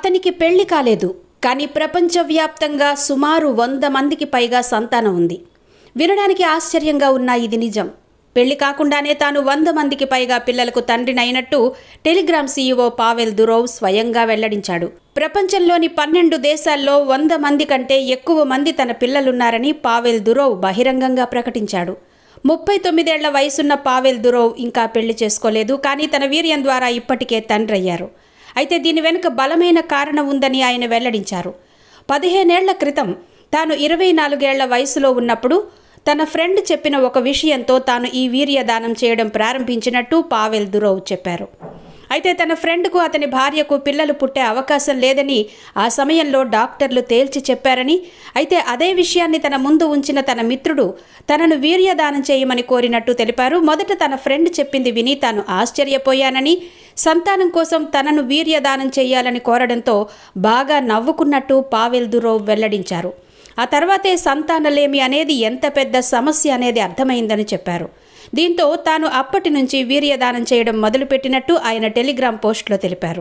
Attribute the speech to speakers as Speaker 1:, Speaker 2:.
Speaker 1: అతనికి పెళ్లి కాలేదు, కానీ ప్రపంచవ్యాప్తంగా సుమారు 100 మందికి పైగా సంతానం ఉంది. వినడానికి ఆశ్చర్యంగా ఉన్న ఇది నిజం. పెళ్లి కాకుండానే తాను 100 మందికి పైగా పిల్లలకు తండ్రినైనట్టు టెలిగ్రామ్ సీఈఓ పావెల్ దురోవ్ స్వయంగా వెల్లడించాడు. ప్రపంచంలోని 12 దేశాల్లో 100 మంది కంటే ఎక్కువ మంది తన పిల్లలున్నారని పావెల్ దురోవ్ బహిరంగంగా ప్రకటించాడు. 39 ఏళ్ల వయసున్న పావెల్ దురోవ్ ఇంకా పెళ్లి చేసుకోలేదు, కానీ తన వీర్యం ద్వారా ఇప్పటికే తండ్రయ్యారు. అయితే దీని వెనుక బలమైన కారణం ఉందని ఆయన వెల్లడించారు. 15 ఏళ్ల క్రితం తాను 24 ఏళ్ల వయసులో ఉన్నప్పుడు తన ఫ్రెండ్ చెప్పిన ఒక విషయంతో తాను ఈ వీర్యదానం చేయడం ప్రారంభించినట్టు పావెల్ దురోవ్ చెప్పారు. అయితే తన ఫ్రెండ్కు అతని భార్యకు పిల్లలు పుట్టే అవకాశం లేదని ఆ సమయంలో డాక్టర్లు తేల్చి చెప్పారని, అయితే అదే విషయాన్ని తన ముందు ఉంచిన తన మిత్రుడు తనను వీర్యదానం చేయమని కోరినట్టు తెలిపారు. మొదట తన ఫ్రెండ్ చెప్పింది విని తాను ఆశ్చర్యపోయానని, సంతానం కోసం తనను వీర్యదానం చేయాలని కోరడంతో బాగా నవ్వుకున్నట్టు పావెల్ దురోవ్ వెల్లడించారు. ఆ తర్వాతే సంతానలేమి అనేది ఎంత పెద్ద సమస్య అనేది అర్థమైందని చెప్పారు. దీంతో తాను అప్పటి నుంచి వీర్యదానం చేయడం మొదలుపెట్టినట్టు ఆయన టెలిగ్రామ్ పోస్టులో తెలిపారు.